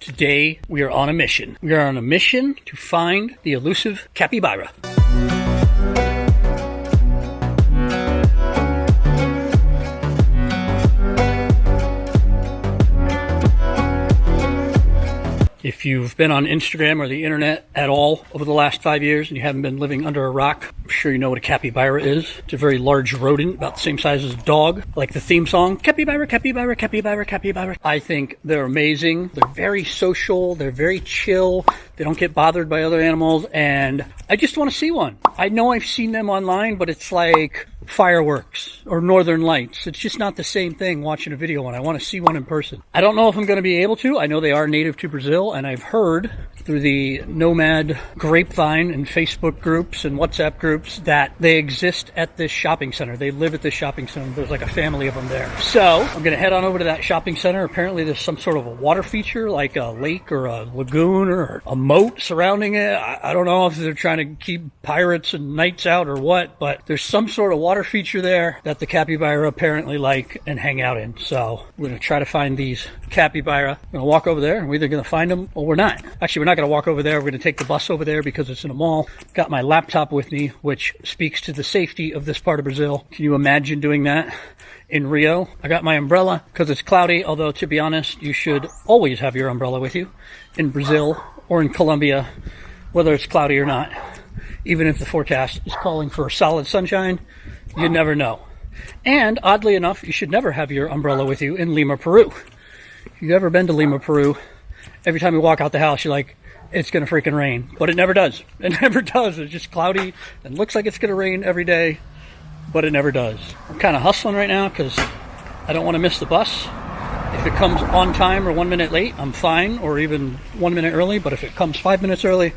Today, we are on a mission. We are on a mission to find the elusive capybara. If you've been on Instagram or the internet at all over the last 5 years and you haven't been living under a rock, I'm sure you know what a capybara is. It's a very large rodent, about the same size as a dog, like the theme song, capybara, capybara, capybara, capybara. I think they're amazing. They're very social. They're very chill. They don't get bothered by other animals, and I just want to see one. I know I've seen them online, but it's like fireworks or northern lights. It's just not the same thing watching a video one. I want to see one in person. I don't know if I'm going to be able to. I know they are native to Brazil, and I've heard through the nomad grapevine and Facebook groups and WhatsApp groups that they exist at this shopping center. They live at this shopping center. There's like a family of them there. So I'm going to head on over to that shopping center. Apparently there's some sort of a water feature, like a lake or a lagoon or a moat surrounding it. I don't know if they're trying to keep pirates and knights out or what, but there's some sort of water feature there that the capybara apparently like and hang out in. So we're going to try to find these capybara. We're going to walk over there, and we're either going to find them or we're not. Actually, we're not going to walk over there. We're going to take the bus over there because it's in a mall. Got my laptop with me, which speaks to the safety of this part of Brazil. Can you imagine doing that in Rio? I got my umbrella because it's cloudy, although to be honest, you should always have your umbrella with you in Brazil or in Colombia, whether it's cloudy or not. Even if the forecast is calling for solid sunshine, you never know. And oddly enough, you should never have your umbrella with you in Lima, Peru. If you've ever been to Lima, Peru, every time you walk out the house, you're like, it's going to freaking rain. But it never does. It never does. It's just cloudy and looks like it's going to rain every day, but it never does. I'm kind of hustling right now because I don't want to miss the bus. If it comes on time or 1 minute late, I'm fine, or even 1 minute early. But if it comes 5 minutes early,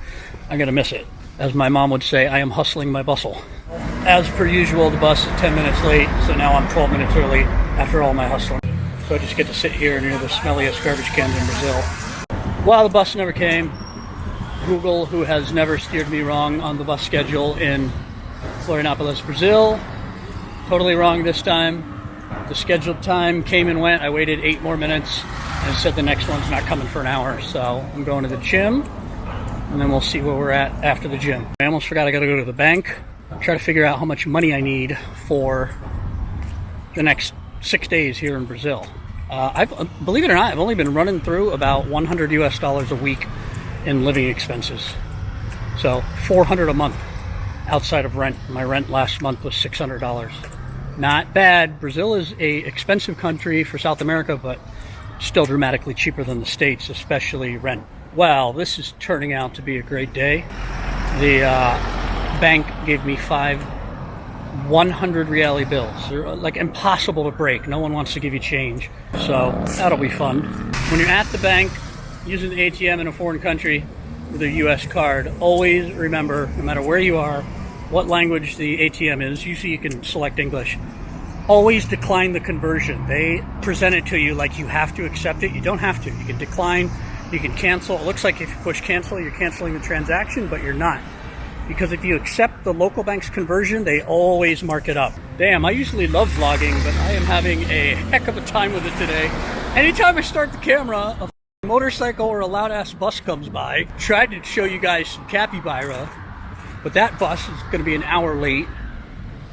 I'm going to miss it. As my mom would say, I am hustling my bustle. As per usual, the bus is 10 minutes late, so now I'm 12 minutes early after all my hustling. So I just get to sit here near the smelliest garbage cans in Brazil. Well, the bus never came. Google, who has never steered me wrong on the bus schedule in Florianópolis, Brazil, totally wrong this time. The scheduled time came and went. I waited 8 more minutes and said the next one's not coming for an hour. So I'm going to the gym, and then we'll see where we're at after the gym. I almost forgot I got to go to the bank. Try to figure out how much money I need for the next 6 days here in Brazil. Believe it or not, I've only been running through about $100 US a week in living expenses. So $400 a month outside of rent. My rent last month was $600. Not bad. Brazil is a expensive country for South America, but still dramatically cheaper than the States, especially rent. Well, this is turning out to be a great day. The bank gave me 5 100 real bills. They're like impossible to break. No one wants to give you change. So that'll be fun. When you're at the bank using the ATM in a foreign country with a US card, always remember, no matter where you are, what language the ATM is. Usually you can select English. Always decline the conversion. They present it to you like you have to accept it. You don't have to. You can decline, you can cancel. It looks like if you push cancel, you're canceling the transaction, but you're not. Because if you accept the local bank's conversion, they always mark it up. Damn, I usually love vlogging, but I am having a heck of a time with it today. Anytime I start the camera, a motorcycle or a loud-ass bus comes by. Tried to show you guys some capybara, but that bus is going to be an hour late.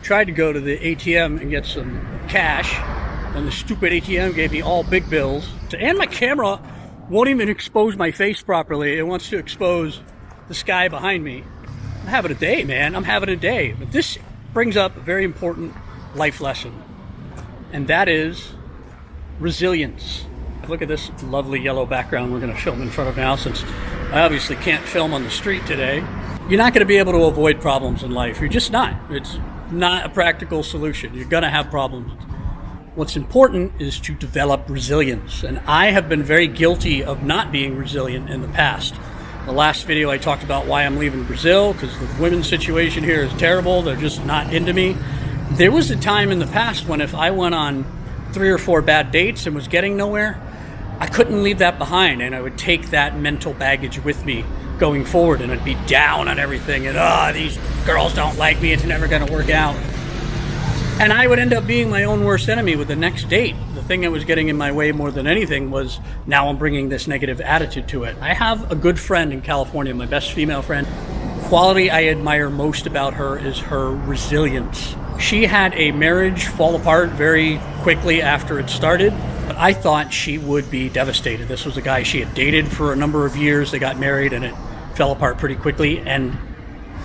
Tried to go to the ATM and get some cash, and the stupid ATM gave me all big bills. And my camera won't even expose my face properly. It wants to expose the sky behind me. I'm having a day, man. I'm having a day. But this brings up a very important life lesson, and that is resilience. Look at this lovely yellow background we're going to film in front of now, since I obviously can't film on the street today. You're not going to be able to avoid problems in life. You're just not. It's not a practical solution. You're going to have problems. What's important is to develop resilience, and I have been very guilty of not being resilient in the past. The last video I talked about why I'm leaving Brazil, because the women's situation here is terrible. They're just not into me. There was a time in the past when if I went on 3 or 4 bad dates and was getting nowhere, I couldn't leave that behind, and I would take that mental baggage with me going forward, and I'd be down on everything, and these girls don't like me, it's never going to work out. And I would end up being my own worst enemy with the next date. The thing that was getting in my way more than anything was now I'm bringing this negative attitude to it. I have a good friend in California, my best female friend. Quality I admire most about her is her resilience. She had a marriage fall apart very quickly after it started, but I thought she would be devastated. This was a guy she had dated for a number of years. They got married and it fell apart pretty quickly, and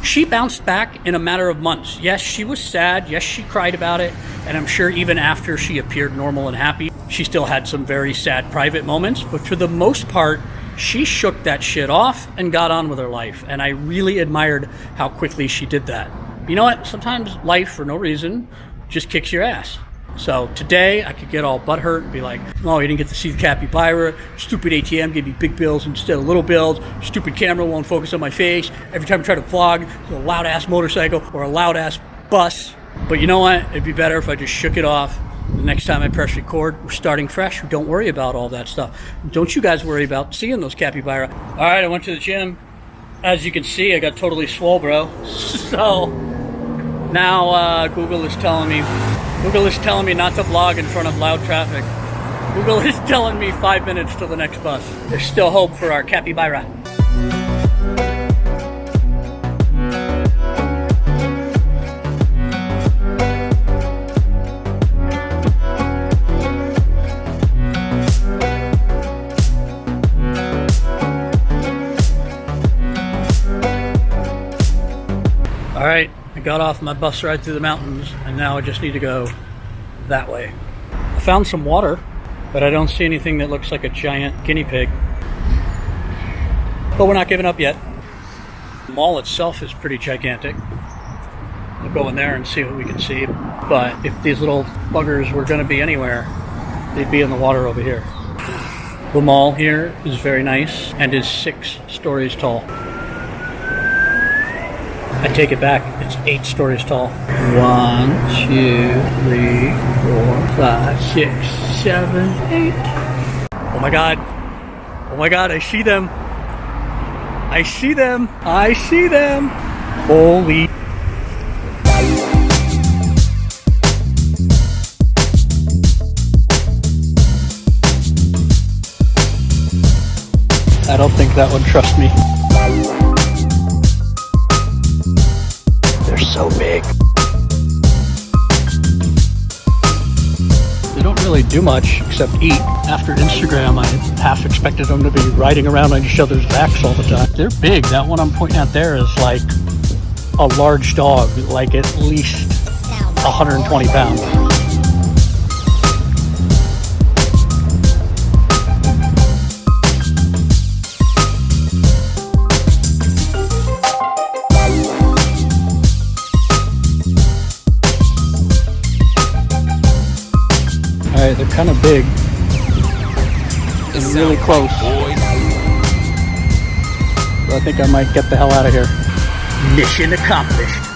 she bounced back in a matter of months. Yes, she was sad. Yes, she cried about it. And I'm sure even after she appeared normal and happy, she still had some very sad private moments. But for the most part, she shook that shit off and got on with her life. And I really admired how quickly she did that. You know what? Sometimes life, for no reason, just kicks your ass. So today I could get all butthurt and be like, oh, you didn't get to see the capybara. Stupid ATM gave me big bills instead of little bills. Stupid camera won't focus on my face. Every time I try to vlog, it's a loud ass motorcycle or a loud ass bus. But you know what? It'd be better if I just shook it off. The next time I press record, we're starting fresh. Don't worry about all that stuff. Don't you guys worry about seeing those capybara. All right, I went to the gym. As you can see, I got totally swole, bro. So now Google is telling me not to vlog in front of loud traffic. Google is telling me 5 minutes till the next bus. There's still hope for our capybara. All right, I got off my bus ride through the mountains, and now I just need to go that way. I found some water, but I don't see anything that looks like a giant guinea pig. But we're not giving up yet. The mall itself is pretty gigantic. We'll go in there and see what we can see. But if these little buggers were going to be anywhere, they'd be in the water over here. The mall here is very nice and is 6 stories tall. I take it back, it's 8 stories tall. 1, 2, 3, 4, 5, 6, 7, 8. Oh my god. Oh my god, I see them. I see them. I see them. Holy. I don't think that would trust me. They're so big. They don't really do much except eat. After Instagram, I half expected them to be riding around on each other's backs all the time. They're big. That one I'm pointing out there is like a large dog, like at least 120 pounds. Alright, they're kind of big and really close. So I think I might get the hell out of here. Mission accomplished.